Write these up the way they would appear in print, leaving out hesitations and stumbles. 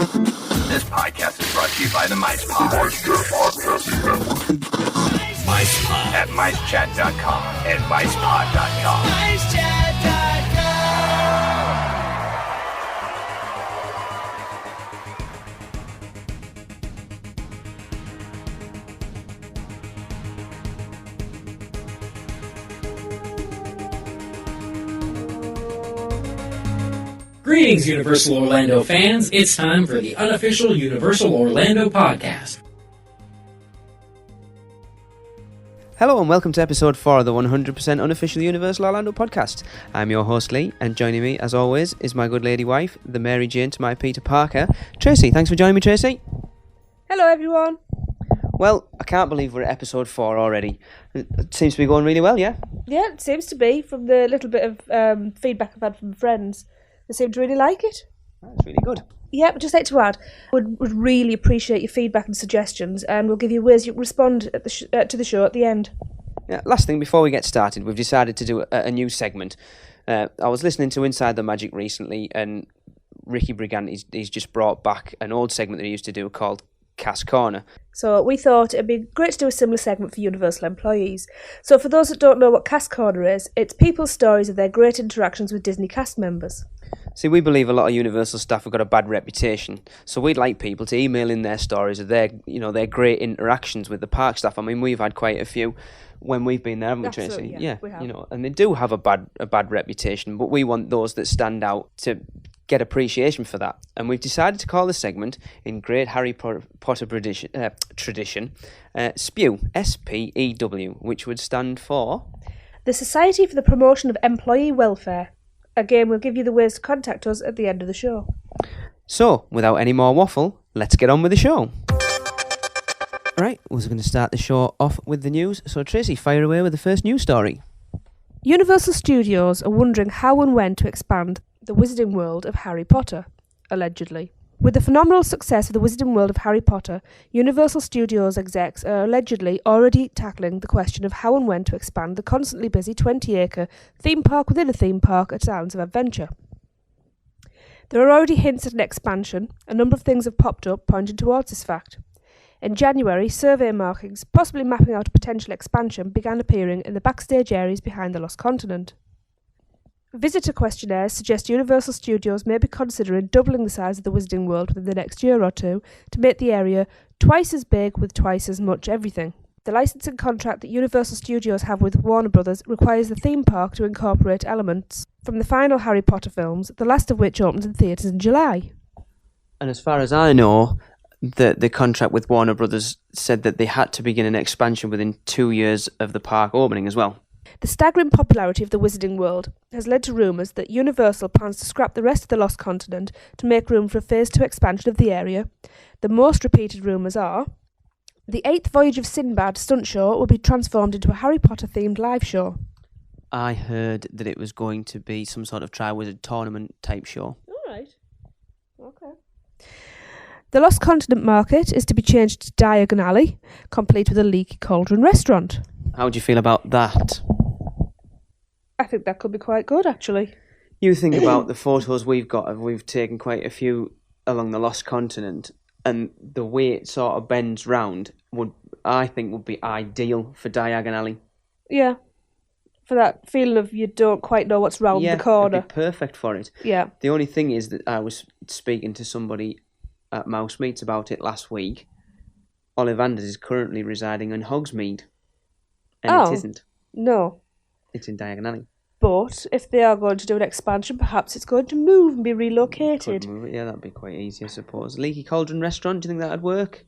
This podcast is brought to you by the Mice Pod. Mice Pod at micechat.com and micepod.com. Greetings, Universal Orlando fans. It's time for the unofficial Universal Orlando podcast. Hello and welcome to episode 4 of the 100% unofficial Universal Orlando podcast. I'm your host Lee, and joining me as always is my good lady wife, the Mary Jane to my Peter Parker, Tracy. Thanks for joining me, Tracy. Hello everyone. Well, I can't believe we're at episode 4 already. It seems to be going really well, yeah? Yeah, it seems to be, from the little bit of feedback I've had from friends. They seem to really like it. That's really good. Yeah, but just like to add, would really appreciate your feedback and suggestions, and we'll give you ways you can respond at to the show at the end. Yeah, last thing, before we get started, we've decided to do a new segment. I was listening to Inside the Magic recently, and Ricky Brigant, he's just brought back an old segment that he used to do called Cast Corner. So we thought it'd be great to do a similar segment for Universal employees. So for those that don't know what Cast Corner is, it's people's stories of their great interactions with Disney cast members. See, we believe a lot of Universal staff have got a bad reputation, so we'd like people to email in their stories of their great interactions with the park staff. I mean, we've had quite a few when we've been there, haven't we, Tracy? Absolutely, yeah, we have. And they do have a bad reputation, but we want those that stand out to get appreciation for that. And we've decided to call the segment, in great Harry Potter tradition, SPEW, S-P-E-W, which would stand for the Society for the Promotion of Employee Welfare. Again, we'll give you the ways to contact us at the end of the show. So, without any more waffle, let's get on with the show. Right, we're going to start the show off with the news. So, Tracy, fire away with the first news story. Universal Studios are wondering how and when to expand the Wizarding World of Harry Potter, allegedly. With the phenomenal success of the Wizarding World of Harry Potter, Universal Studios execs are allegedly already tackling the question of how and when to expand the constantly busy 20-acre theme park within a theme park at Sounds of Adventure. There are already hints at an expansion. A number of things have popped up pointing towards this fact. In January, survey markings, possibly mapping out a potential expansion, began appearing in the backstage areas behind the Lost Continent. Visitor questionnaires suggest Universal Studios may be considering doubling the size of the Wizarding World within the next year or two to make the area twice as big with twice as much everything. The licensing contract that Universal Studios have with Warner Bros. Requires the theme park to incorporate elements from the final Harry Potter films, the last of which opens in theatres in July. And as far as I know, the contract with Warner Bros. Said that they had to begin an expansion within 2 years of the park opening as well. The staggering popularity of the Wizarding World has led to rumours that Universal plans to scrap the rest of the Lost Continent to make room for a Phase 2 expansion of the area. The most repeated rumours are the 8th Voyage of Sinbad stunt show will be transformed into a Harry Potter-themed live show. I heard that it was going to be some sort of Triwizard tournament type show. All right. Okay. The Lost Continent market is to be changed to Diagon Alley, complete with a Leaky Cauldron restaurant. How do you feel about that? I think that could be quite good, actually. You think about the photos we've got. We've taken quite a few along the Lost Continent, and the way it sort of bends round would be ideal for Diagon Alley. Yeah. For that feeling of you don't quite know what's round the corner. It'd be perfect for it. Yeah. The only thing is that I was speaking to somebody at Mouse Meets about it last week. Ollivanders is currently residing in Hogsmeade. And it isn't. No. It's in Diagon Alley. But if they are going to do an expansion, perhaps it's going to move and be relocated. Could move it. Yeah, that'd be quite easy, I suppose. Leaky Cauldron restaurant, do you think that'd work?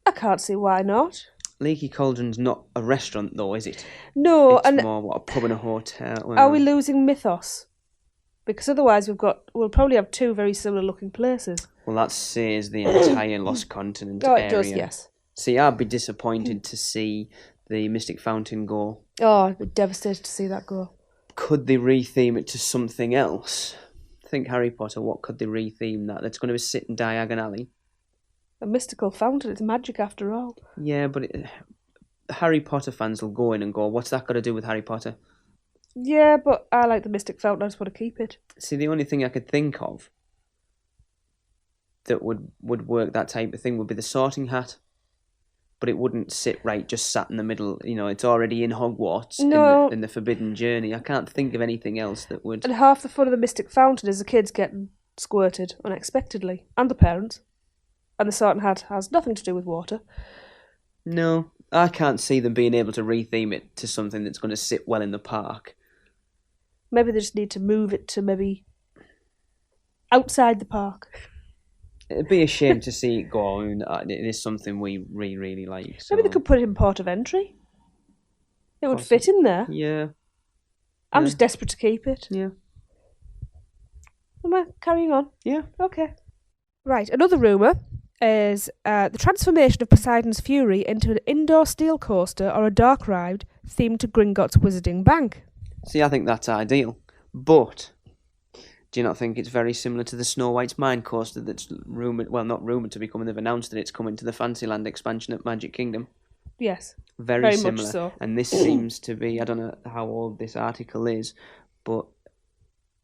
I can't see why not. Leaky Cauldron's not a restaurant, though, is it? No, it's more a pub and a hotel. Well, are we losing mythos? Because otherwise we'll probably have two very similar looking places. Well, that says the entire Lost Continent area. Oh, it does, yes. See, I'd be disappointed to see the Mystic Fountain go. Oh, I'd be devastated to see that go. Could they retheme it to something else? Think Harry Potter, what could they retheme that? That's going to sit in Diagon Alley. A mystical fountain, it's magic after all. Yeah, but Harry Potter fans will go in and go, what's that got to do with Harry Potter? Yeah, but I like the Mystic Fountain. I just want to keep it. See, the only thing I could think of that would work that type of thing would be the sorting hat. But it wouldn't sit right, just sat in the middle. You know, it's already in Hogwarts, in the Forbidden Journey. I can't think of anything else that would... And half the fun of the Mystic Fountain is the kids getting squirted unexpectedly, and the parents. And the sorting hat has nothing to do with water. No, I can't see them being able to retheme it to something that's going to sit well in the park. Maybe they just need to move it to maybe outside the park. It'd be a shame to see it go on. It is something we really, really like. So. Maybe they could put it in port of entry. It would fit in there. Yeah. I'm just desperate to keep it. Yeah. Am I carrying on? Yeah. Okay. Right, another rumour is the transformation of Poseidon's Fury into an indoor steel coaster or a dark ride themed to Gringotts Wizarding Bank. See, I think that's ideal. But... do you not think it's very similar to the Snow White's Mine Coaster that's rumoured, well, not rumoured to be coming, they've announced that it's coming to the Fantasyland expansion at Magic Kingdom? Yes. Very much similar. so. And this seems to be, I don't know how old this article is, but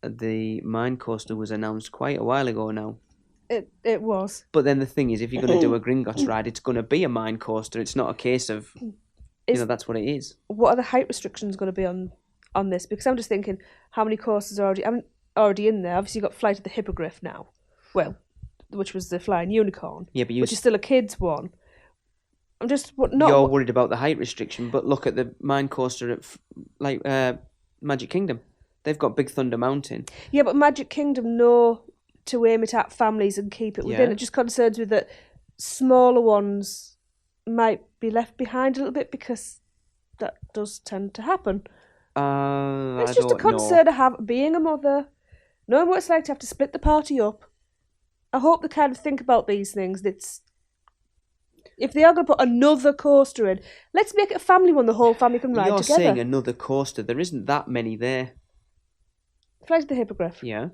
the Mine Coaster was announced quite a while ago now. It was. But then the thing is, if you're going to do a Gringotts ride, it's going to be a Mine Coaster. It's not a case of, that's what it is. What are the height restrictions going to be on this? Because I'm just thinking, how many coasters are already in there? Obviously, you've got Flight of the Hippogriff now. Well, which was the Flying Unicorn. Yeah, but which is still a kids' one. I'm just not. You're worried about the height restriction, but look at the Mine Coaster at Magic Kingdom. They've got Big Thunder Mountain. Yeah, but Magic Kingdom know to aim it at families and keep it within. Yeah. It just concerns me that smaller ones might be left behind a little bit because that does tend to happen. It's just a concern I have being a mother, knowing what it's like to have to split the party up. I hope they kind of think about these things. If they are going to put another coaster in, let's make it a family one the whole family can ride together. You're saying another coaster. There isn't that many there. Flight of the Hippogriff. Yeah.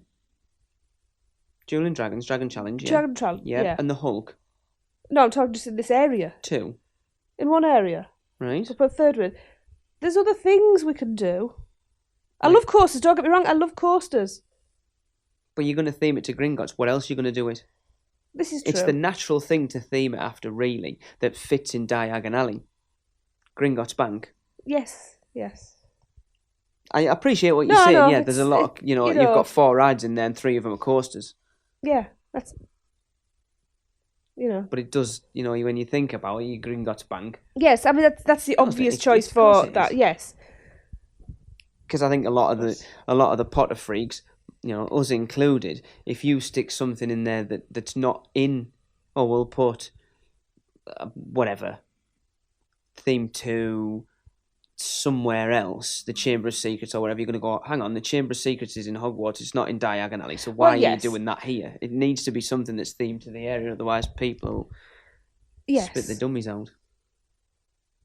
Dueling Dragons, Dragon Challenge, yeah. Dragon Challenge, yeah. And the Hulk. No, I'm talking just in this area. 2. In one area. Right. So put a third one. There's other things we can do. I love coasters, don't get me wrong, I love coasters. But you're going to theme it to Gringotts. What else are you going to do it? This is true. It's the natural thing to theme it after, really, that fits in Diagon Alley. Gringotts Bank. Yes. I appreciate what you're saying. Yeah, there's a lot of, you know, you've got 4 rides in there and 3 of them are coasters. Yeah, that's, But it does, when you think about it, Gringotts Bank. Yes, I mean, that's the obvious choice for that, yes. Because I think a lot of the Potter freaks, us included, if you stick something in there that's not in, we'll put whatever theme to somewhere else, the Chamber of Secrets or whatever, you're going to go, hang on, the Chamber of Secrets is in Hogwarts, it's not in Diagon Alley, so why are you doing that here? It needs to be something that's themed to the area, otherwise people spit their dummies out.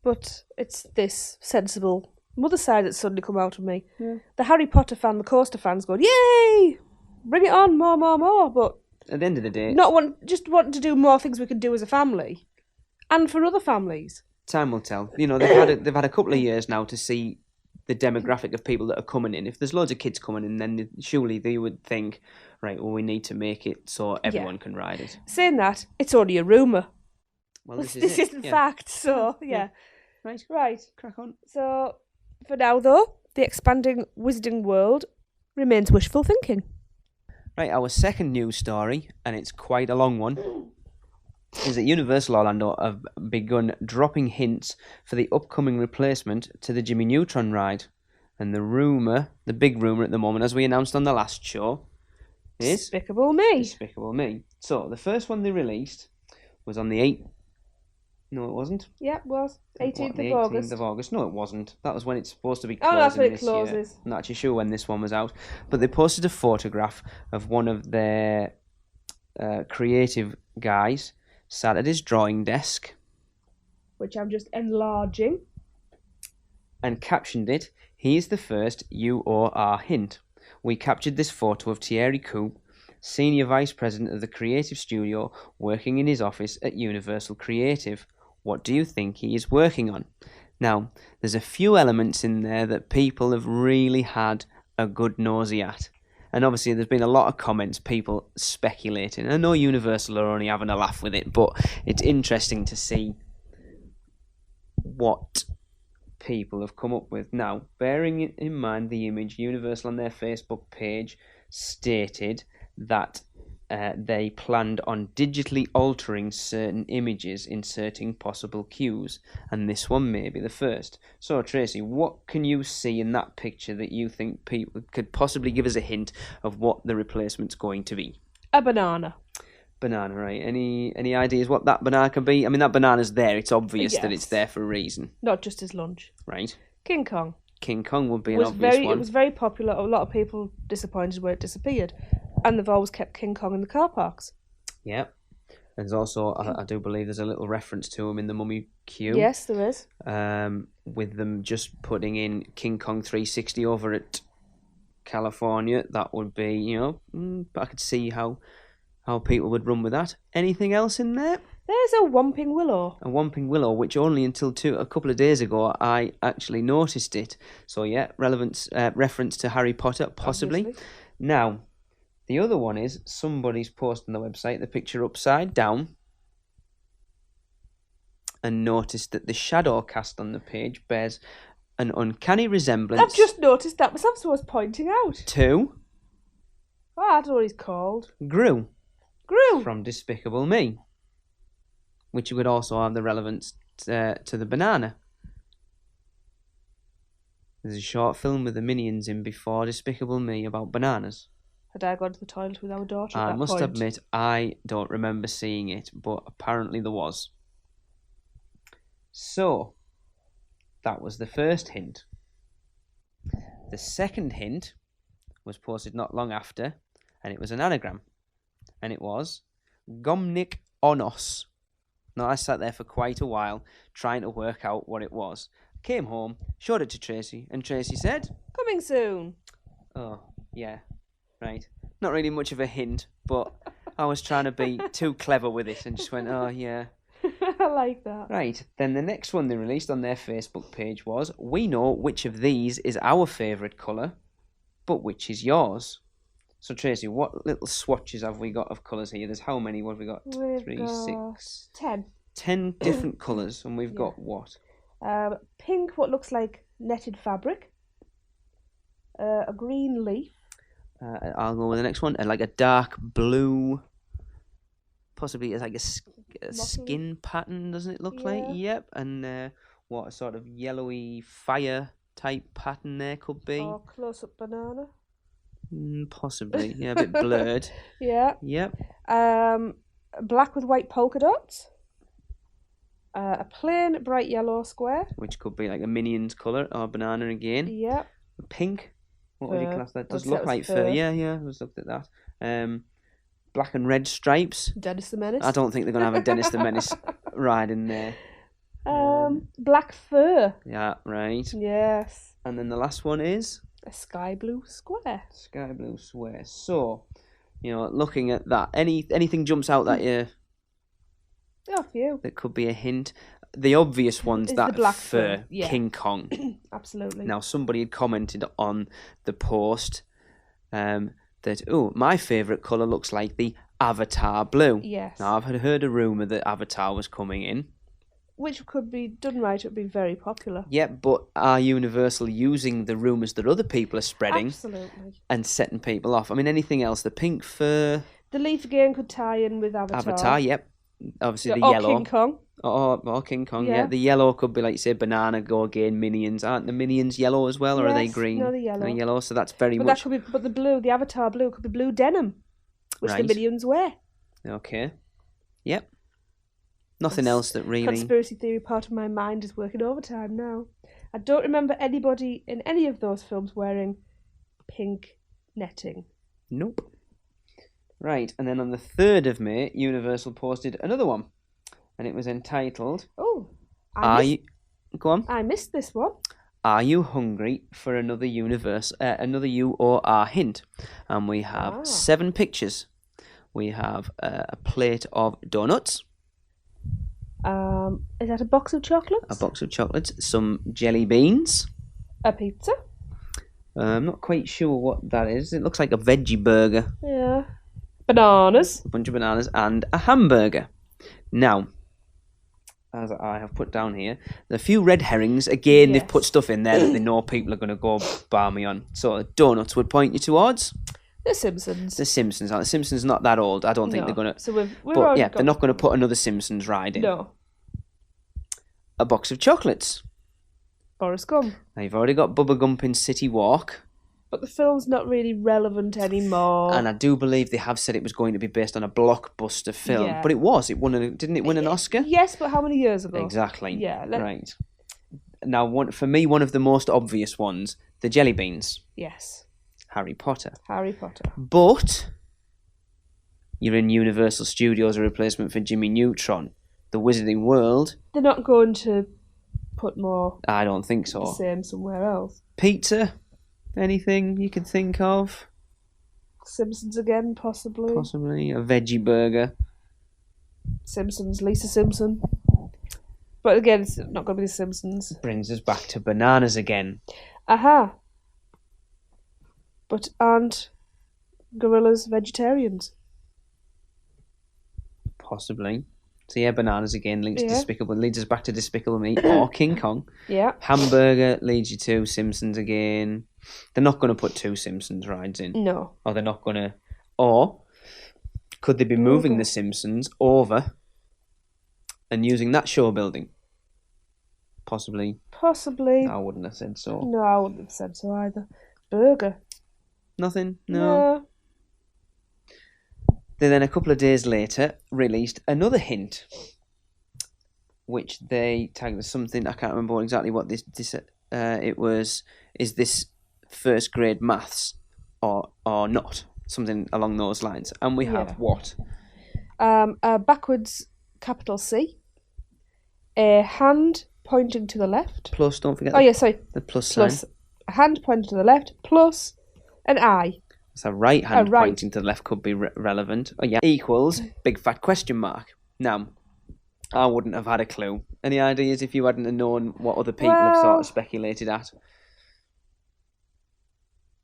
But it's this sensible mother side that's suddenly come out of me. Yeah. The Harry Potter fan, the coaster fans going, yay! Bring it on, more, but at the end of the day, just wanting to do more things we can do as a family. And for other families. Time will tell. They've had a couple of years now to see the demographic of people that are coming in. If there's loads of kids coming in, then surely they would think, right, well, we need to make it so everyone can ride it. Saying that, it's only a rumour. Well, this isn't fact, so, yeah. Right. Crack on. So, for now, though, the expanding Wizarding World remains wishful thinking. Right, our second news story, and it's quite a long one, is that Universal Orlando have begun dropping hints for the upcoming replacement to the Jimmy Neutron ride. And the big rumour at the moment, as we announced on the last show, is... Despicable Me. Despicable Me. So, the first one they released was on the 8th... No, it wasn't. Yeah, it was. 18th of August. 18th of August. No, it wasn't. That was when it's supposed to be closing that's when it this closes. year. I'm not actually sure when this one was out. But they posted a photograph of one of their creative guys sat at his drawing desk. Which I'm just enlarging. And captioned it, "Here's the first UOR hint. We captured this photo of Thierry Coupe, Senior Vice President of the Creative Studio, working in his office at Universal Creative. What do you think he is working on?" Now, there's a few elements in there that people have really had a good nosy at. And obviously there's been a lot of comments, people speculating. I know Universal are only having a laugh with it, but it's interesting to see what people have come up with. Now, bearing in mind the image, Universal on their Facebook page stated that they planned on digitally altering certain images, inserting possible cues, and this one may be the first. So, Tracy, what can you see in that picture that you think people could possibly give us a hint of what the replacement's going to be? A banana. Banana, right? Any ideas what that banana can be? I mean, that banana's there. It's obvious that it's there for a reason. Not just his lunch. Right. King Kong. King Kong would be an obvious one. It was very popular. A lot of people disappointed where it disappeared. And they've always kept King Kong in the car parks. Yeah. There's also, I do believe there's a little reference to him in the Mummy queue. Yes, there is. With them just putting in King Kong 360 over at California. That would be, I could see how people would run with that. Anything else in there? There's a Whomping Willow. A Whomping Willow, which only until a couple of days ago I actually noticed it. So yeah, reference to Harry Potter, possibly. Obviously. Now, the other one is somebody's posted on the website the picture upside down and noticed that the shadow cast on the page bears an uncanny resemblance. I've just noticed that myself, so I was pointing out. To? Oh, I don't know what he's called. Gru. Gru. From Despicable Me. Which would also have the relevance to the banana. There's a short film with the Minions in before Despicable Me about bananas. Had I gone to the toilet with our daughter at I that must point? admit, I don't remember seeing it, but apparently there was. So, that was the first hint. The second hint was posted not long after, and it was an anagram. And it was Gomnik Onos. Now, I sat there for quite a while trying to work out what it was. Came home, showed it to Tracy, and Tracy said, Coming soon. "Oh, yeah, right." Not really much of a hint, but I was trying to be too clever with it and just went, "Oh, yeah." I like that. Right, then the next one they released on their Facebook page was, "We know which of these is our favourite colour, but which is yours?" So, Tracy, what little swatches have we got of colours here? There's how many? What have we got? We've 3, got 6... 10. 10 different colours, and we've got what? Pink, what looks like netted fabric. A green leaf. I'll go with the next one. Like a dark blue, possibly it's like a skin pattern, doesn't it look like? Yep. And what a sort of yellowy fire type pattern there could be. Or close-up banana. Possibly, yeah, a bit blurred. Yeah. Yep. Black with white polka dots. A plain bright yellow square. Which could be like a Minions colour or banana again. Yep. Pink. What would you class that? Does I'd look say it like was fur. fur. Yeah, I was looked at that. Black and red stripes. Dennis the Menace. I don't think they're going to have a Dennis the Menace ride in there. Black fur. Yeah, right. Yes. And then the last one is? A sky blue square. Sky blue square. So, looking at that, anything jumps out at you Oh, few. that could be a hint? The obvious one's Is that the black fur, fur, yeah. King Kong. Absolutely. Now, somebody had commented on the post that, my favourite colour looks like the Avatar blue. Yes. Now, I've heard a rumour that Avatar was coming in. Which could be done right, it would be very popular. Yep, but are Universal using the rumours that other people are spreading Absolutely. and setting people off? I mean, anything else? The pink fur... The leaf again could tie in with Avatar. Avatar, yep. Obviously, the or yellow. King Kong. Or King Kong, yeah. Yeah. The yellow could be, like you say, banana, go again, Minions. Aren't the Minions yellow as well, or are they Yes, green? no, they're yellow. They're yellow, so that's very But much... that could be, but the blue, the Avatar blue, could be blue denim, which Right. the Minions wear. Okay. Yep. Nothing else that really... Conspiracy theory part of my mind is working overtime now. I don't remember anybody in any of those films wearing pink netting. Nope. Right, and then on the 3rd of May, Universal posted another one. And it was entitled... Oh, Go on. I missed this one. Are you hungry for another another UOR hint? And we have 7 pictures. We have a plate of donuts. Is that a box of chocolates? A box of chocolates. Some jelly beans. A pizza. I'm not quite sure what that is. It looks like a veggie burger. Yeah. Bananas. A bunch of bananas and a hamburger. Now, as I have put down here, a few red herrings. Again, Yes. they've put stuff in there that they know people are going to go balmy on. So donuts would point you towards The Simpsons. the Simpsons. Now, the Simpsons not that old. I don't think No. they're going to. So we've But already yeah, got they're not going to put another Simpsons ride in. No. A box of chocolates. Boris Gump. Now, you've already got Bubba Gump in City Walk. But the film's not really relevant anymore. And I do believe they have said it was going to be based on a blockbuster film. Yeah. But it was. It won. Didn't it win an Oscar? Yes, but how many years ago? Exactly. Yeah. Right. Now, for me, one of the most obvious ones, the jelly beans. Yes. Harry Potter. Harry Potter. But you're in Universal Studios, a replacement for Jimmy Neutron. The Wizarding World, They're not going to put more I don't think the so. same somewhere else. Pizza? Anything you can think of? Simpsons again, possibly. Possibly. A veggie burger. Simpsons, Lisa Simpson. But again, it's not going to be the Simpsons. Brings us back to bananas again. Aha. But aren't gorillas vegetarians? Possibly. So yeah, bananas again leads Yeah. leads us back to Despicable Me or King Kong. Yeah. Hamburger leads you to Simpsons again. They're not going to put two Simpsons rides in. No. Or they're not going to... Or could they be moving the Simpsons over and using that show building? Possibly. Possibly. I wouldn't have said so. No, I wouldn't have said so either. Burger. Nothing? No. They then, a couple of days later, released another hint, which they tagged as something, I can't remember exactly what it was. Is this first grade maths or not? Something along those lines. And we have what? A backwards capital C. A hand pointing to the left. Plus, don't forget the plus Plus sign. a hand pointing to the left, plus an eye. So right hand right. pointing to the left could be relevant. Oh yeah. Equals big fat question mark. Now, I wouldn't have had a clue. Any ideas if you hadn't have known what other people have sort of speculated at?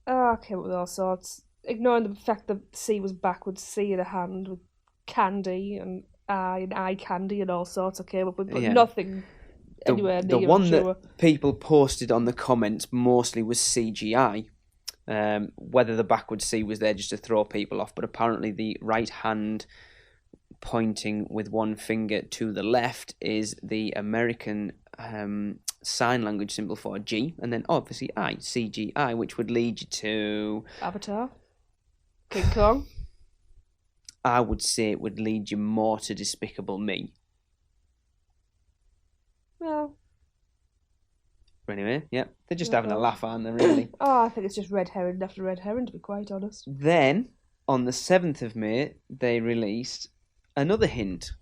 I came up with all sorts. Ignoring the fact that C was backwards, C in a hand with candy and eye candy and all sorts I came up with, but nothing anywhere near. The one that people posted on the comments mostly was CGI. Whether the backward C was there just to throw people off, but apparently the right hand pointing with one finger to the left is the American sign language symbol for G, and then obviously I, CGI, which would lead you to... Avatar? King Kong? I would say it would lead you more to Despicable Me. Well... Anyway, yeah, they're just having a laugh, aren't they, really? I think it's just red herring after red herring, to be quite honest. Then, on the 7th of May, they released another hint.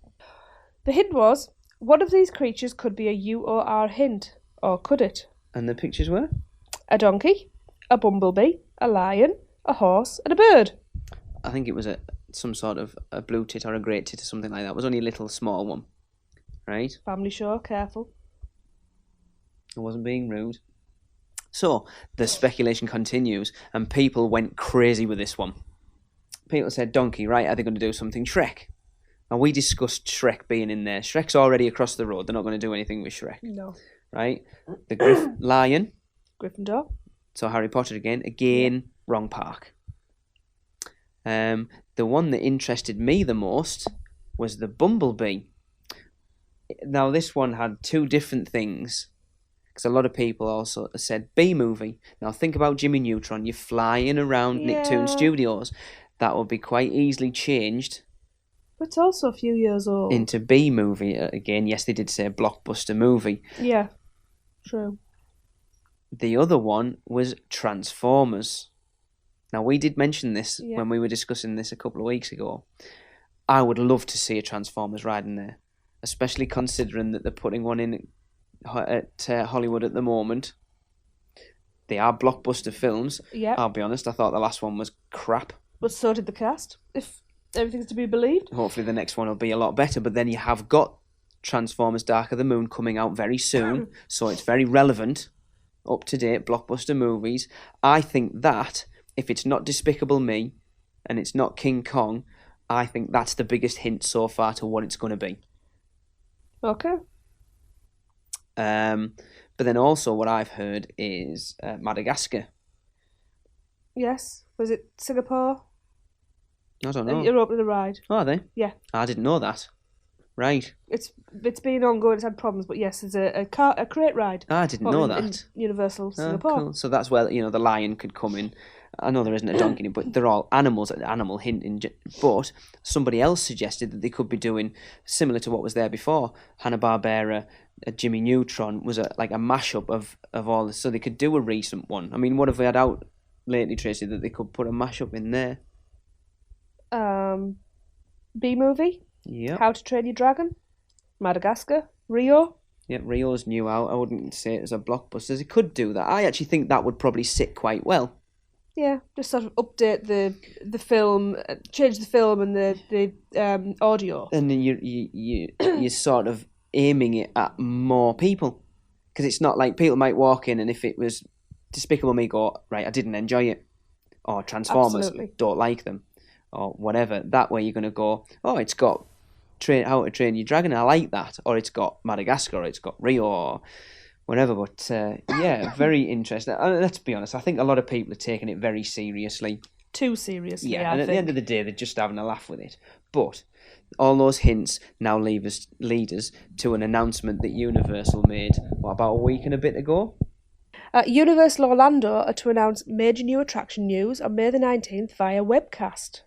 The hint was, one of these creatures could be a UOR hint. Or could it? And the pictures were? A donkey, a bumblebee, a lion, a horse, and a bird. I think it was some sort of a blue tit or a great tit or something like that. It was only a little small one, right? Family show, careful. I wasn't being rude. So, the speculation continues, and people went crazy with this one. People said, donkey, right, are they going to do something Shrek? And we discussed Shrek being in there. Shrek's already across the road. They're not going to do anything with Shrek. No. Right? The lion. Gryffindor. So Harry Potter again. Again, wrong park. The one that interested me the most was the bumblebee. Now, this one had two different things. Because a lot of people also said B-movie. Now, think about Jimmy Neutron. You're flying around Nicktoon Studios. That would be quite easily changed. But it's also a few years old. Into B-movie. Again, yes, they did say blockbuster movie. Yeah, true. The other one was Transformers. Now, we did mention this when we were discussing this a couple of weeks ago. I would love to see a Transformers ride in there. Especially considering that they're putting one in at Hollywood at the moment. They are blockbuster films. Yeah. I'll be honest, I thought the last one was crap. But so did the cast, if everything's to be believed. Hopefully the next one will be a lot better, but then you have got Transformers Dark of the Moon coming out very soon, so it's very relevant up-to-date blockbuster movies. I think that, if it's not Despicable Me and it's not King Kong, I think that's the biggest hint so far to what it's going to be. Okay. But then also what I've heard is Madagascar. Yes. Was it Singapore? I don't know. You're opening a ride. Oh, are they? Yeah. I didn't know that. Right. It's been ongoing. It's had problems, but yes, there's a crate ride. I didn't know that. In Universal Singapore. Cool. So that's where the lion could come in. I know there isn't a donkey in it, but they're all animals. Animal hinting. But somebody else suggested that they could be doing similar to what was there before. Hanna-Barbera, Jimmy Neutron was like a mashup of all this. So they could do a recent one. I mean, what have we had out lately, Tracy, that they could put a mashup in there? B-movie. Yeah. How to Train Your Dragon. Madagascar. Rio. Yeah, Rio's new out. I wouldn't say it as a blockbuster. It could do that. I actually think that would probably sit quite well. Yeah, just sort of update the film, change the film and the audio. And then you're sort of aiming it at more people. Because it's not like people might walk in and if it was Despicable Me, go, right, I didn't enjoy it. Or Transformers, Absolutely. don't like them. Or whatever. That way you're going to go, oh, it's got How to Train Your Dragon, I like that. Or it's got Madagascar, or it's got Rio, or whatever. But yeah, very interesting. Let's be honest, I think a lot of people are taking it very seriously. Too seriously, Yeah, I and at the think. end of the day, they're just having a laugh with it. But all those hints now lead us to an announcement that Universal made, about a week and a bit ago? Universal Orlando are to announce major new attraction news on May the 19th via webcast.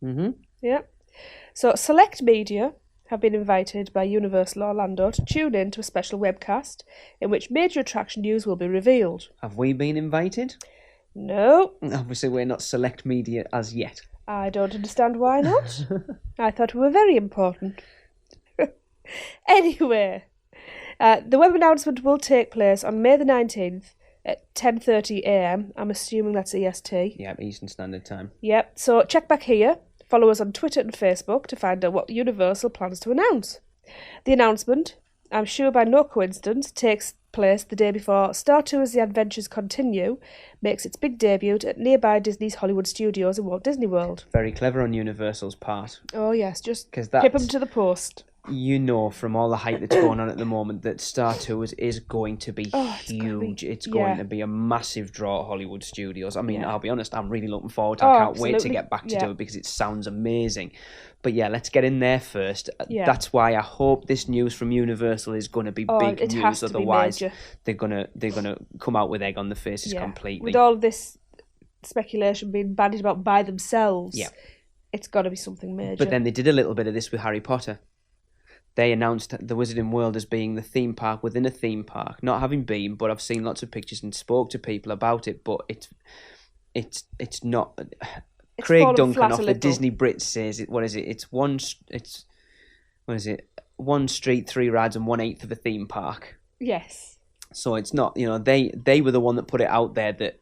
Mm-hmm. Yeah. So select media have been invited by Universal Orlando to tune in to a special webcast in which major attraction news will be revealed. Have we been invited? No, Obviously, we're not select media as yet. I don't understand why not. I thought we were very important. Anyway, the web announcement will take place on May the 19th at 10:30am. I'm assuming that's EST. Yeah, Eastern Standard Time. Yep, so check back here. Follow us on Twitter and Facebook to find out what Universal plans to announce. The announcement, I'm sure by no coincidence, takes place the day before Star Tours The Adventures Continue makes its big debut at nearby Disney's Hollywood Studios in Walt Disney World. Very clever on Universal's part. Oh yes, just 'Cause tip them to the post. You know from all the hype that's going on at the moment that Star Tours is going to be huge. It's going to be a massive draw at Hollywood Studios. I mean, I'll be honest, I'm really looking forward to it. I can't wait to get back to do it because it sounds amazing. But yeah, let's get in there first. Yeah. That's why I hope this news from Universal is going to be big it news. has to be Otherwise, major. they're gonna come out with egg on the faces completely. With all of this speculation being bandied about by themselves, it's got to be something major. But then they did a little bit of this with Harry Potter. They announced the Wizarding World as being the theme park within a theme park. Not having been, but I've seen lots of pictures and spoke to people about it. But it's not. It's Craig fallen Duncan flat off a the little. Disney Brits says it. What is it? It's one street, 3 rides, and 1/8 of a theme park. Yes. So it's not. They were the one that put it out there that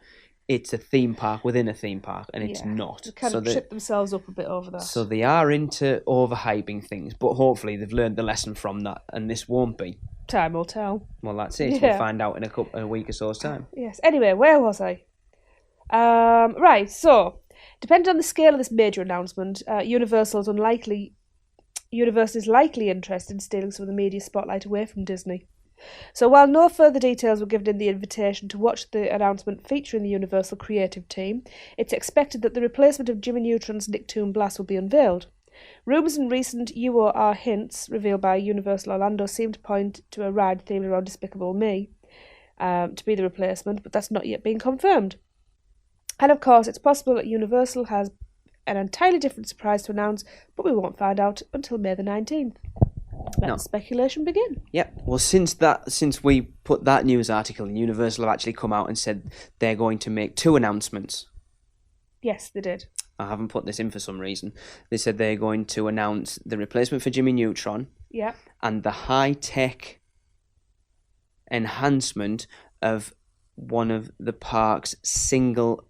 it's a theme park within a theme park, and it's not. They kind of tripped themselves up a bit over that. So they are into overhyping things, but hopefully they've learned the lesson from that, and this won't be. Time will tell. Well, that's it. Yeah. We'll find out in a week or so's time. Yes. Anyway, where was I? Right. So, depending on the scale of this major announcement, Universal is likely interested in stealing some of the media spotlight away from Disney. So while no further details were given in the invitation to watch the announcement featuring the Universal creative team, it's expected that the replacement of Jimmy Neutron's Nicktoon Blast will be unveiled. Rumours and recent UOR hints revealed by Universal Orlando seem to point to a ride themed around Despicable Me to be the replacement, but that's not yet been confirmed. And of course, it's possible that Universal has an entirely different surprise to announce, but we won't find out until May the 19th. Let the speculation begin. Yep. Well, since we put that news article, Universal have actually come out and said they're going to make 2 announcements. Yes, they did. I haven't put this in for some reason. They said they're going to announce the replacement for Jimmy Neutron Yeah. and the high-tech enhancement of one of the park's single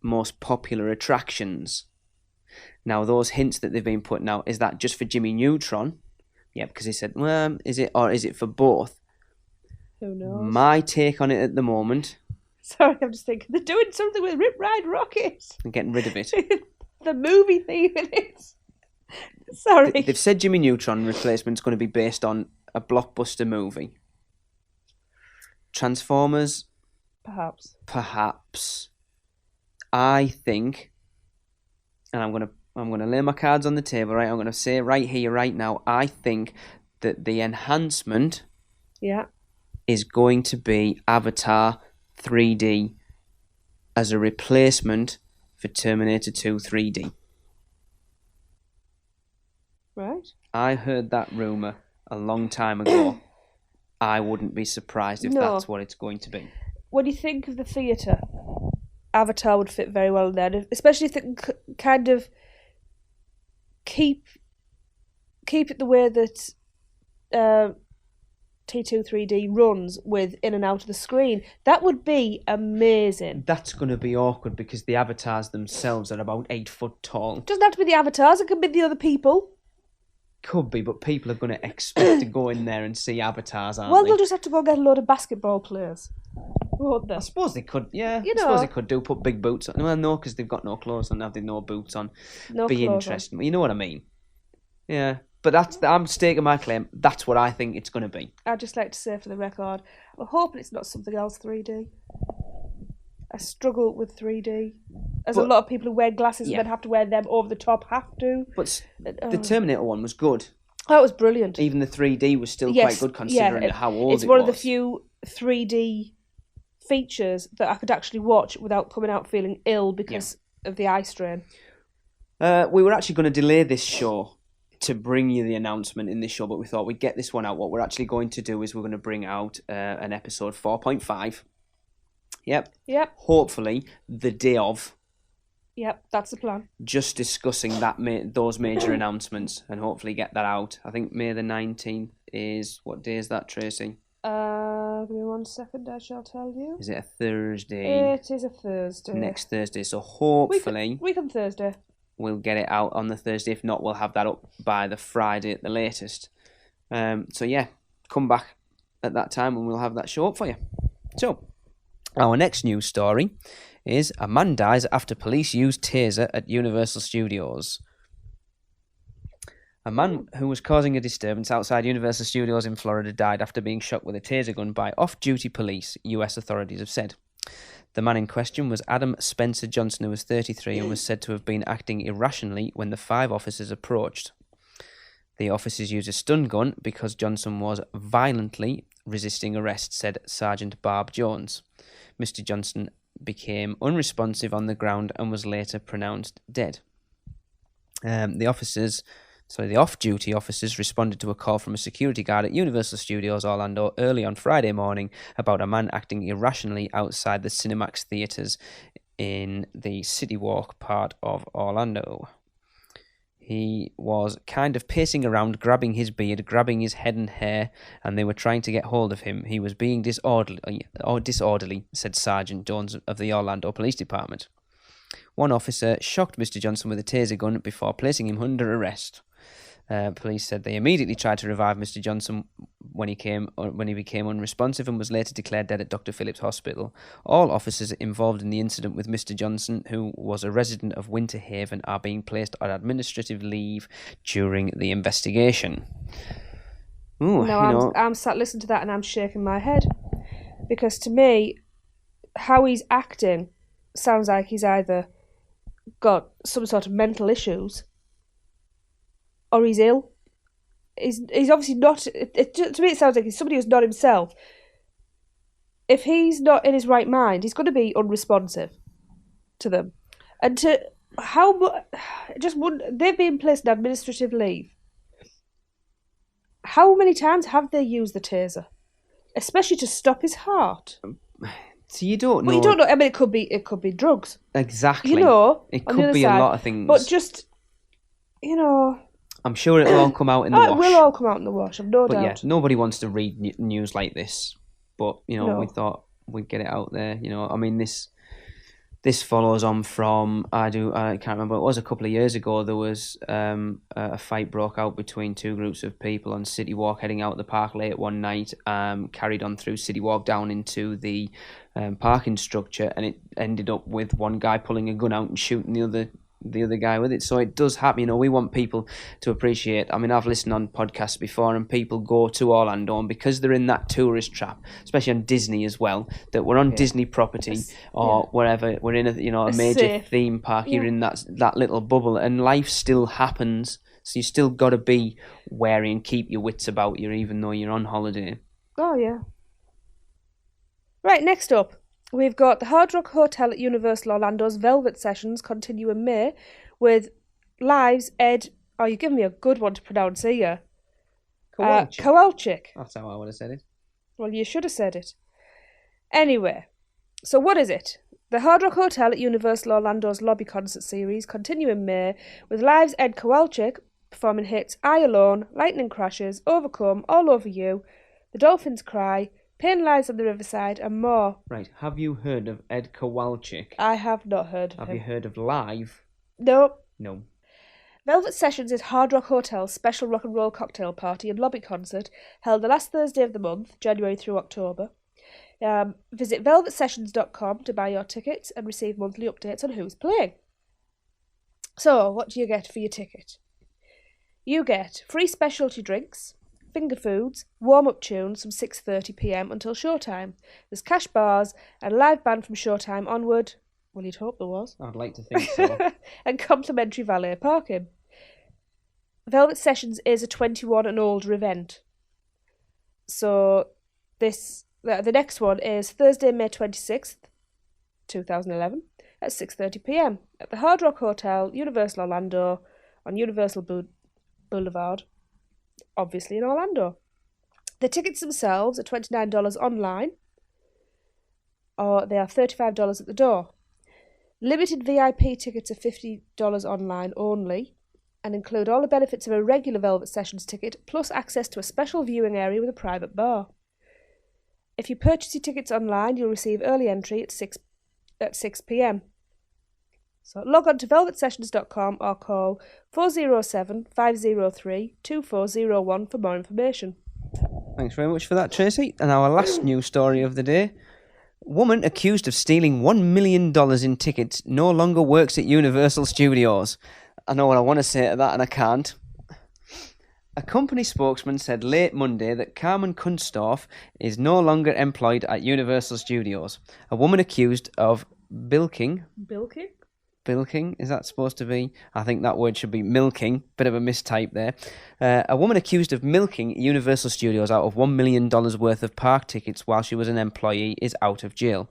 most popular attractions. Now, those hints that they've been putting out, is that just for Jimmy Neutron? Yeah, because he said, well, is it for both? Who knows? My take on it at the moment, Sorry, I'm just thinking they're doing something with Rip Ride Rocket. I'm getting rid of it. The movie theme in it. Sorry. They've said Jimmy Neutron replacement's going to be based on a blockbuster movie. Transformers, perhaps. I think, and I'm gonna lay my cards on the table, right? I'm gonna say right here, right now, I think that the enhancement is going to be Avatar 3D as a replacement for Terminator 2 3D. Right. I heard that rumour a long time ago. I wouldn't be surprised if that's what it's going to be. When you think of the theatre, Avatar would fit very well in there, especially if they can kind of keep it the way that T2 3D runs with in and out of the screen. That would be amazing. That's going to be awkward because the avatars themselves are about 8 foot tall. It doesn't have to be the avatars, it could be the other people. Could be, but people are going to expect to go in there and see avatars, aren't Well, they? they'll just have to go get a load of basketball players. Won't they? I suppose they could, yeah. You I suppose know. they could put big boots on. Well, no, because they've got no clothes on. Have they no boots on? No be clothes interesting. You know what I mean? Yeah. But I'm staking my claim. That's what I think it's going to be. I'd just like to say for the record, I'm hoping it's not something else 3D. I struggle with 3D. As a lot of people who wear glasses and then have to wear them over the top have to. But the Terminator one was good. That was brilliant. Even the 3D was still quite good considering how old it was. It's one of the few 3D features that I could actually watch without coming out feeling ill because of the eye strain. We were actually going to delay this show to bring you the announcement in this show, but we thought we'd get this one out. What we're actually going to do is we're going to bring out an episode 4.5. Yep. Hopefully the day of. Yep, that's the plan. Just discussing those major announcements and hopefully get that out. I think May the 19th is... What day is that, Tracy? Give me 1 second, I shall tell you. Is it a Thursday? It is a Thursday. Next Thursday. So hopefully... Week on Thursday. We'll get it out on the Thursday. If not, we'll have that up by the Friday at the latest. So yeah, come back at that time and we'll have that show up for you. So, our next news story is a man dies after police use taser at Universal Studios. A man who was causing a disturbance outside Universal Studios in Florida died after being shot with a taser gun by off-duty police, US authorities have said. The man in question was Adam Spencer Johnson, who was 33 and was said to have been acting irrationally when the 5 officers approached. The officers used a stun gun because Johnson was violently resisting arrest, said Sergeant Barb Jones. Mr. Johnson became unresponsive on the ground and was later pronounced dead. The off-duty officers responded to a call from a security guard at Universal Studios Orlando early on Friday morning about a man acting irrationally outside the Cinemax theatres in the City Walk part of Orlando. He was kind of pacing around, grabbing his beard, grabbing his head and hair, and they were trying to get hold of him. He was being disorderly, said Sergeant Jones of the Orlando Police Department. One officer shocked Mr. Johnson with a taser gun before placing him under arrest. Police said they immediately tried to revive Mr. Johnson when he became unresponsive and was later declared dead at Dr. Phillips Hospital. All officers involved in the incident with Mr. Johnson, who was a resident of Winter Haven, are being placed on administrative leave during the investigation. Ooh, I'm sat listening to that and I'm shaking my head because to me, how he's acting sounds like he's either got some sort of mental issues or he's ill. He's obviously not... to me, it sounds like he's somebody who's not himself. If he's not in his right mind, he's going to be unresponsive to them. And to... they've been placed on administrative leave. How many times have they used the taser? Especially to stop his heart. So you don't know... Well, you don't know. I mean, it could be drugs. Exactly. You know, it could be a lot of things. But just, I'm sure it'll all come out in the wash. It will all come out in the wash, I've no doubt. Yeah, nobody wants to read news like this. But, we thought we'd get it out there. I mean, this This follows on from, I can't remember, it was a couple of years ago, there was a fight broke out between two groups of people on City Walk heading out the park late one night, carried on through City Walk down into the parking structure, and it ended up with one guy pulling a gun out and shooting the other guy with it. So it does happen. We want people to appreciate. I mean, I've listened on podcasts before, and people go to Orlando, and because they're in that tourist trap, especially on Disney as well, that we're on Disney property or wherever, we're in a major safe theme park, you're in that little bubble, and life still happens. So you still got to be wary and keep your wits about you, even though you're on holiday. Oh, yeah. Right, next up, we've got the Hard Rock Hotel at Universal Orlando's Velvet Sessions continue in May with lives Ed... Oh, you're giving me a good one to pronounce here. Kowalczyk. That's how I would have said it. Well, you should have said it. Anyway, so what is it? The Hard Rock Hotel at Universal Orlando's Lobby Concert Series continue in May with lives Ed Kowalczyk performing hits I Alone, Lightning Crashes, Overcome, All Over You, The Dolphins Cry, Pain Lies on the Riverside, and more. Right, have you heard of Ed Kowalczyk? I have not heard of him. Have you heard of Live? No. No. Velvet Sessions is Hard Rock Hotel's special rock and roll cocktail party and lobby concert held the last Thursday of the month, January through October. Visit velvetsessions.com to buy your tickets and receive monthly updates on who's playing. So, what do you get for your ticket? You get free specialty drinks, finger foods, warm-up tunes from 6:30pm until showtime. There's cash bars and live band from showtime onward. Well, you'd hope there was. I'd like to think so. And complimentary valet parking. Velvet Sessions is a 21 and older event. So the next one is Thursday, May 26th, 2011, at 6:30pm at the Hard Rock Hotel, Universal Orlando, on Universal Boulevard, obviously in Orlando. The tickets themselves are $29 online, or they are $35 at the door. Limited VIP tickets are $50 online only, and include all the benefits of a regular Velvet Sessions ticket, plus access to a special viewing area with a private bar. If you purchase your tickets online, you'll receive early entry at 6pm. So log on to velvetsessions.com or call 407-503-2401 for more information. Thanks very much for that, Tracy. And our last news story of the day. Woman accused of stealing $1 million in tickets no longer works at Universal Studios. I know what I want to say to that and I can't. A company spokesman said late Monday that Carmen Kunstorff is no longer employed at Universal Studios. A woman accused of bilking, is that supposed to be? I think that word should be milking. Bit of a mistype there. A woman accused of milking Universal Studios out of $1 million worth of park tickets while she was an employee is out of jail.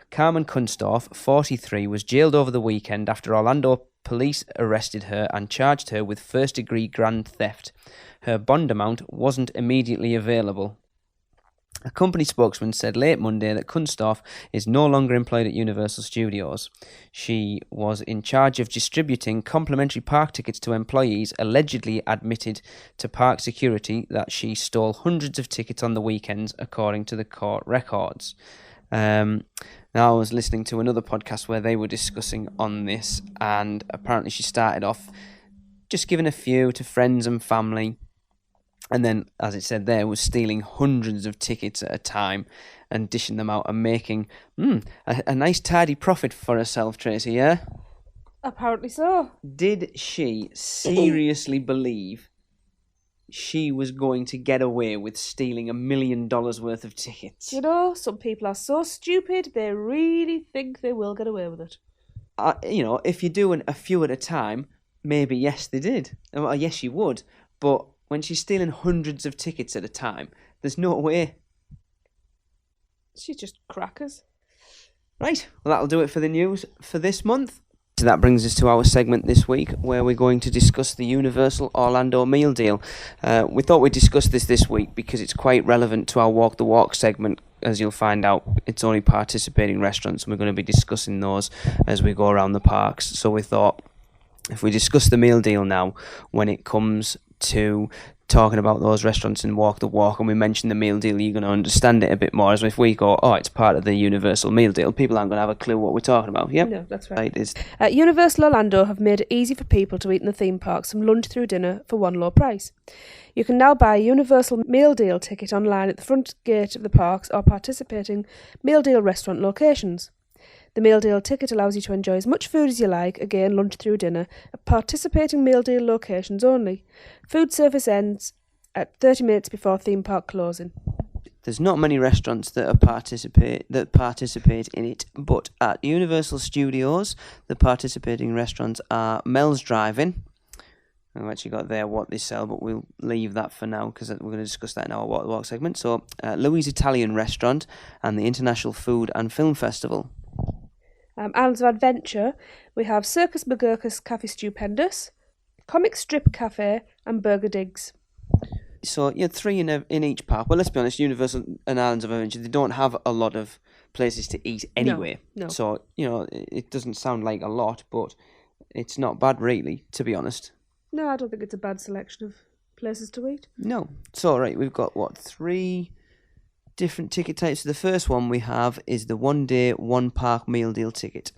Carmen Kunstorff, 43, was jailed over the weekend after Orlando police arrested her and charged her with first-degree grand theft. Her bond amount wasn't immediately available. A company spokesman said late Monday that Kunstorff is no longer employed at Universal Studios. She was in charge of distributing complimentary park tickets to employees, allegedly admitted to park security that she stole hundreds of tickets on the weekends, according to the court records. Now, I was listening to another podcast where they were discussing on this, and apparently she started off just giving a few to friends and family. And then, as it said there, was stealing hundreds of tickets at a time and dishing them out and making a nice tidy profit for herself, Tracy, yeah? Apparently so. Did she seriously believe she was going to get away with stealing $1 million worth of tickets? You know, some people are so stupid, they really think they will get away with it. If you're doing a few at a time, maybe yes, they did. Well, yes, you would. But when she's stealing hundreds of tickets at a time, there's no way. She's just crackers. Right, well, that'll do it for the news for this month. So that brings us to our segment this week, where we're going to discuss the Universal Orlando meal deal. We thought we'd discuss this week because it's quite relevant to our Walk the Walk segment. As you'll find out, it's only participating restaurants, and we're going to be discussing those as we go around the parks. So we thought, if we discuss the meal deal now, when it comes to talking about those restaurants and Walk the Walk, and we mention the meal deal, you're going to understand it a bit more. As if we go, oh, it's part of the Universal meal deal, people aren't going to have a clue what we're talking about. Yep. No, that's right. It is. Universal Orlando have made it easy for people to eat in the theme parks from lunch through dinner for one low price. You can now buy a Universal meal deal ticket online at the front gate of the parks or participating meal deal restaurant locations. The meal deal ticket allows you to enjoy as much food as you like, again lunch through dinner, at participating meal deal locations only. Food service ends at 30 minutes before theme park closing. There's not many restaurants that participate in it, but at Universal Studios, the participating restaurants are Mel's Drive-In. I've actually got there what they sell, but we'll leave that for now because we're going to discuss that in our Walk the Walk segment. So, Louis Italian Restaurant and the International Food and Film Festival. Islands of Adventure, we have Circus McGurkus Cafe Stupendous, Comic Strip Cafe and Burger Digs. So, 3 in each park. Well, let's be honest, Universal and Islands of Adventure, they don't have a lot of places to eat anyway. No. So, it doesn't sound like a lot, but it's not bad really, to be honest. No, I don't think it's a bad selection of places to eat. No. So, right, we've got, 3 different ticket types. The first one we have is the 1-day, 1-park meal deal ticket,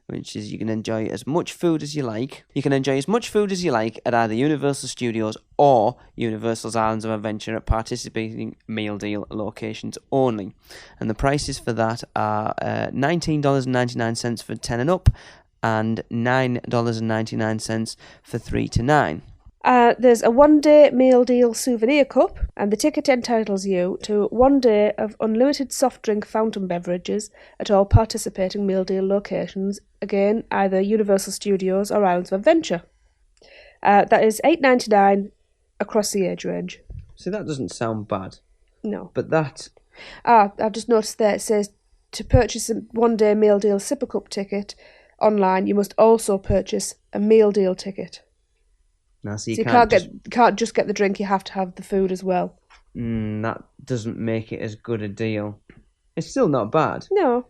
which is you can enjoy as much food as you like. You can enjoy as much food as you like at either Universal Studios or Universal's Islands of Adventure at participating meal deal locations only. And the prices for that are $19.99 for 10 and up and $9.99 for 3 to 9. There's a 1-day meal deal souvenir cup, and the ticket entitles you to 1 day of unlimited soft drink fountain beverages at all participating meal deal locations, again, either Universal Studios or Islands of Adventure. That is $8.99 across the age range. So that doesn't sound bad. No. But that... I've just noticed there it says to purchase a 1-day meal deal sipper cup ticket online, you must also purchase a meal deal ticket. Now, so you can't just get the drink, you have to have the food as well. That doesn't make it as good a deal. It's still not bad. No.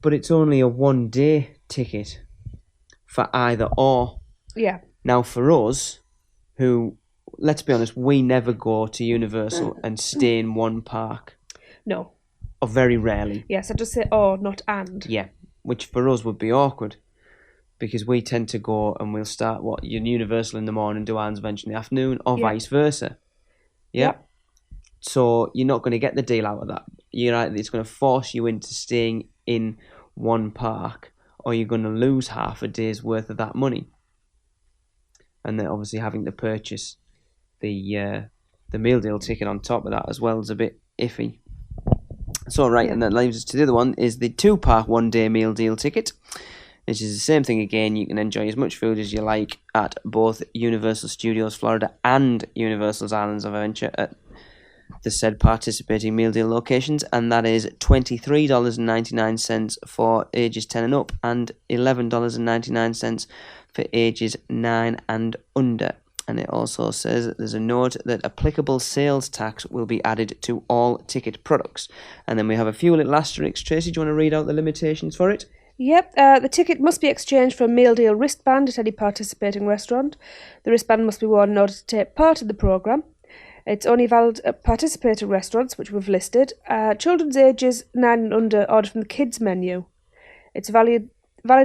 But it's only a 1-day ticket for either or. Yeah. Now, for us, who, let's be honest, we never go to Universal and stay in one park. No. Or very rarely. Yes, I just say or, not and. Yeah, which for us would be awkward. Because we tend to go and we'll start Universal in the morning, do Islands of Adventure in the afternoon, or vice versa. Yeah. So you're not going to get the deal out of that. It's going to force you into staying in one park, or you're going to lose half a day's worth of that money. And then obviously having to purchase the meal deal ticket on top of that as well is a bit iffy. So and that leaves us to the other one is the 2-park 1-day meal deal ticket. Which is the same thing again. You can enjoy as much food as you like at both Universal Studios Florida and Universal's Islands of Adventure at the said participating meal deal locations, and that is $23.99 for ages 10 and up and $11.99 for ages 9 and under. And it also says that there's a note that applicable sales tax will be added to all ticket products. And then we have a few little asterisks. Tracy, do you want to read out the limitations for it? Yep, the ticket must be exchanged for a meal deal wristband at any participating restaurant. The wristband must be worn in order to take part in the programme. It's only valid at participating restaurants, which we've listed. Children's ages 9 and under order from the kids menu. It's valid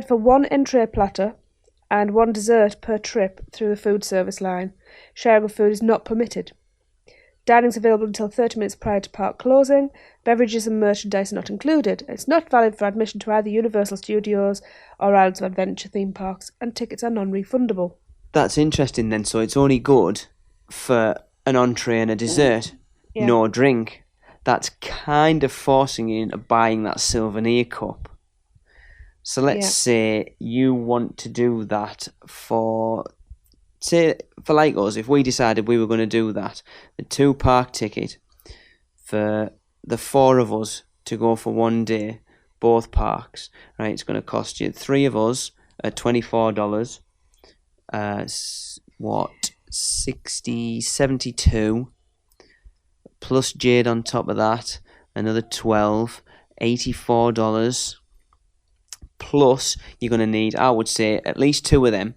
for 1 entree platter and 1 dessert per trip through the food service line. Sharing of food is not permitted. Dining is available until 30 minutes prior to park closing. Beverages and merchandise are not included. It's not valid for admission to either Universal Studios or Islands of Adventure theme parks, and tickets are non-refundable. That's interesting then. So it's only good for an entree and a dessert, no drink. That's kind of forcing you into buying that souvenir cup. So let's say you want to do that for like us, if we decided we were going to do that, the 2-park ticket for the 4 of us to go for 1 day, both parks, right, it's going to cost you 3 of us at $24, 72, plus Jade on top of that, another 12, $84, plus you're going to need, I would say, at least 2 of them.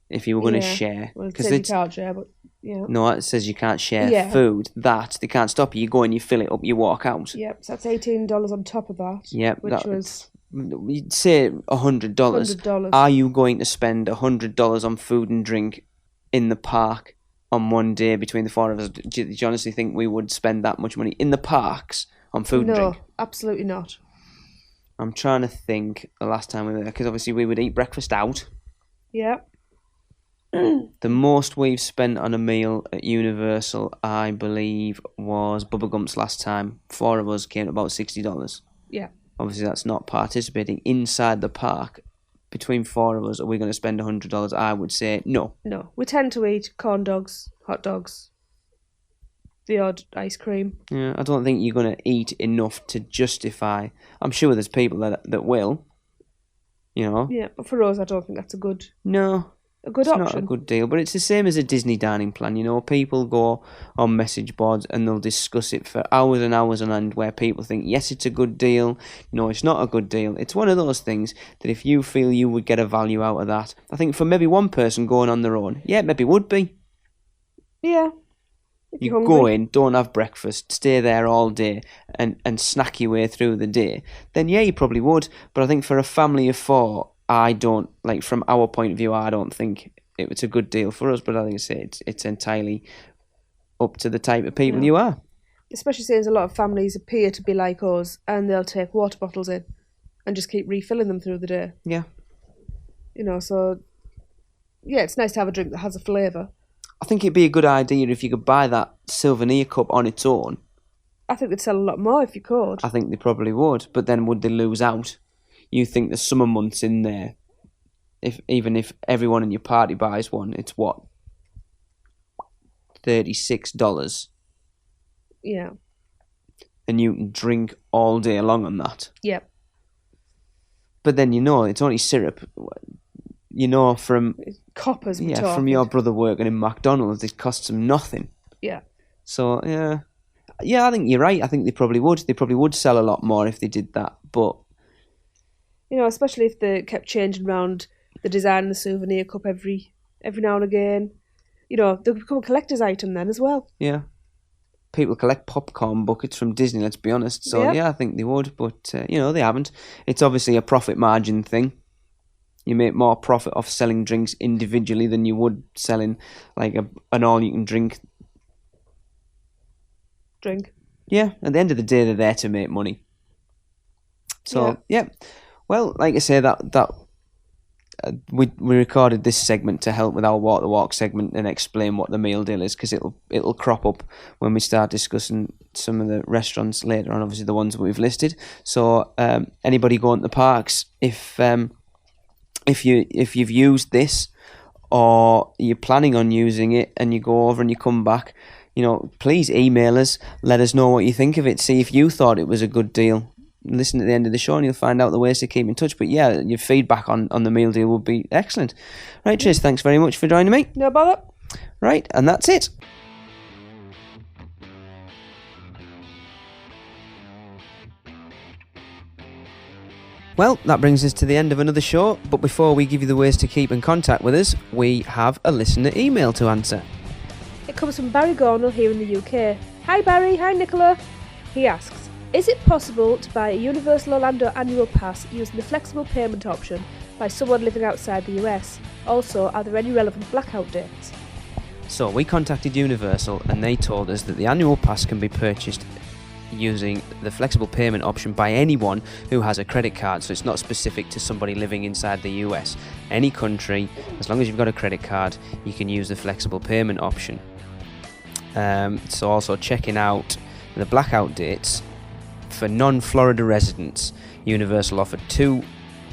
if you were going to share. Well, it says you can't share, but yeah. No, it says you can't share food. That they can't stop you. You go and you fill it up, you walk out. Yep, so that's $18 on top of that. Yep, which was you'd say $100. $100. Are you going to spend $100 on food and drink in the park on one day between the four of us? Do you honestly think we would spend that much money in the parks on food and drink? No, absolutely not. I'm trying to think the last time we were there, because obviously we would eat breakfast out. Yeah. The most we've spent on a meal at Universal, I believe, was Bubba Gump's last time. 4 of us came to about $60. Yeah. Obviously, that's not participating inside the park. Between 4 of us, are we going to spend $100? I would say no. No. We tend to eat corn dogs, hot dogs, the odd ice cream. Yeah, I don't think you're going to eat enough to justify. I'm sure there's people that will, you know. Yeah, but for us, I don't think that's a good option. It's not a good deal, but it's the same as a Disney dining plan. You know, people go on message boards and they'll discuss it for hours and hours on end, where people think, yes, it's a good deal. No, it's not a good deal. It's one of those things that if you feel you would get a value out of that, I think for maybe one person going on their own, yeah, maybe would be. Yeah. You go in, don't have breakfast, stay there all day and snack your way through the day, then yeah, you probably would. But I think for a family of 4, I don't, like, from our point of view, I don't think it's a good deal for us. But I think it's entirely up to the type of people you are. Especially since a lot of families appear to be like us, and they'll take water bottles in and just keep refilling them through the day. Yeah. You know, so yeah, it's nice to have a drink that has a flavour. I think it'd be a good idea if you could buy that souvenir cup on its own. I think they'd sell a lot more if you could. I think they probably would, but then would they lose out? You think the summer months in there, even if everyone in your party buys one, it's what? $36. Yeah. And you can drink all day long on that. Yep. But then it's only syrup. You know, from coppers. From your brother working in McDonald's, it costs them nothing. Yeah. So yeah, I think you're right. I think they probably would. They probably would sell a lot more if they did that. But you know, especially if they kept changing around the design of the souvenir cup every now and again. You know, they'll become a collector's item then as well. Yeah. People collect popcorn buckets from Disney, let's be honest. So yeah, I think they would, but they haven't. It's obviously a profit margin thing. You make more profit off selling drinks individually than you would selling like an all-you-can-drink. Drink. Yeah, at the end of the day, they're there to make money. So yeah. Well, like I say, we recorded this segment to help with our Walk the Walk segment and explain what the meal deal is, because it'll crop up when we start discussing some of the restaurants later on. Obviously, the ones that we've listed. So anybody going to the parks, if you've used this or you're planning on using it and you go over and you come back, please email us. Let us know what you think of it. See if you thought it was a good deal. Listen at the end of the show and you'll find out the ways to keep in touch. But yeah, your feedback on the meal deal would be excellent. Right, Trace, thanks very much for joining me. No bother. Right, and that's it. Well, that brings us to the end of another show, but before we give you the ways to keep in contact with us, we have a listener email to answer. It comes from Barry Gornell here in the UK. Hi Barry, hi Nicola. He asks, is it possible to buy a Universal Orlando annual pass using the flexible payment option by someone living outside the US? Also, are there any relevant blackout dates? So we contacted Universal and they told us that the annual pass can be purchased using the flexible payment option by anyone who has a credit card, so it's not specific to somebody living inside the US. Any country, as long as you've got a credit card, you can use the flexible payment option. So also checking out the blackout dates for non-Florida residents, Universal offered 2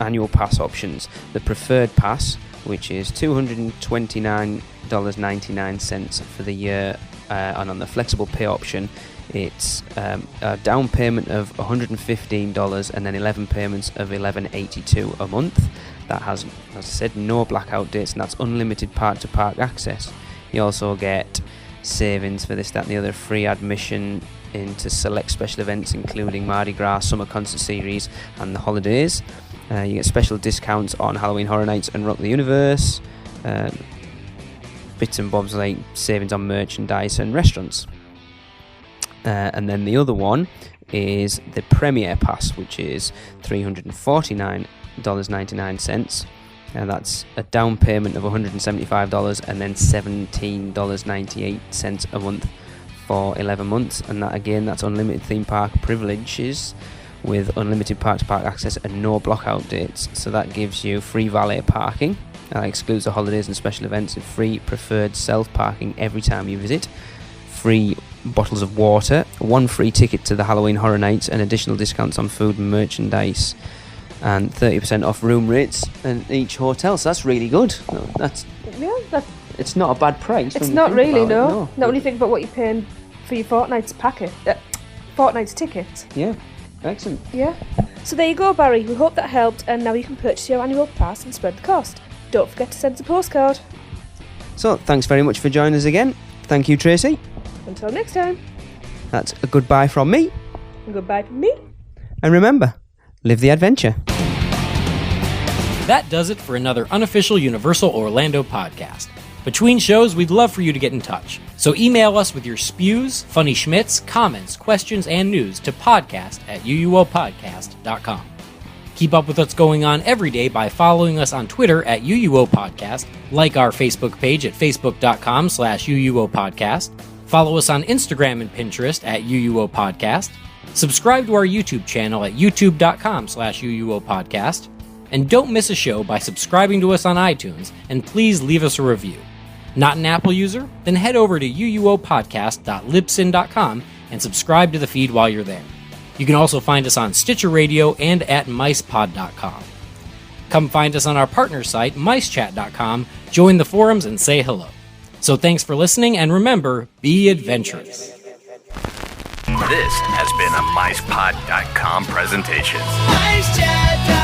annual pass options. The preferred pass, which is $229.99 for the year, and on the flexible pay option it's a down payment of $115 and then 11 payments of $11.82 a month. That has, as I said, no blackout dates, and that's unlimited park-to-park access. You also get savings for this, that and the other, free admission into select special events including Mardi Gras, Summer Concert Series and the holidays. You get special discounts on Halloween Horror Nights and Rock the Universe. bits and bobs like savings on merchandise and restaurants. And then the other one is the Premier Pass, which is $349.99. And that's a down payment of $175 and then $17.98 a month for 11 months. And that, again, that's unlimited theme park privileges with unlimited park-to-park access and no block-out dates. So that gives you free valet parking. That excludes the holidays and special events, and free preferred self-parking every time you visit. Free bottles of water, 1 free ticket to the Halloween Horror Nights, and additional discounts on food and merchandise, and 30% off room rates in each hotel. So that's really good. It's not a bad price. It's not really, no. Not when you think about what you're paying for your fortnight's ticket. Yeah, excellent. Yeah. So there you go, Barry. We hope that helped, and now you can purchase your annual pass and spread the cost. Don't forget to send us a postcard. So thanks very much for joining us again. Thank you, Tracy. Until next time. That's a goodbye from me. And goodbye from me. And remember, live the adventure. That does it for another unofficial Universal Orlando podcast. Between shows, we'd love for you to get in touch. So email us with your spews, funny schmitz, comments, questions, and news to podcast@uuopodcast.com. Keep up with what's going on every day by following us on Twitter at UUOPodcast, like our Facebook page at facebook.com/UUOPodcast, follow us on Instagram and Pinterest at UUOPodcast, subscribe to our YouTube channel at youtube.com/UUOPodcast, and don't miss a show by subscribing to us on iTunes, and please leave us a review. Not an Apple user? Then head over to uuopodcast.libsyn.com and subscribe to the feed while you're there. You can also find us on Stitcher Radio and at micepod.com. Come find us on our partner site, micechat.com, join the forums, and say hello. So thanks for listening, and remember, be adventurous. This has been a micepod.com presentation. MiceChat.com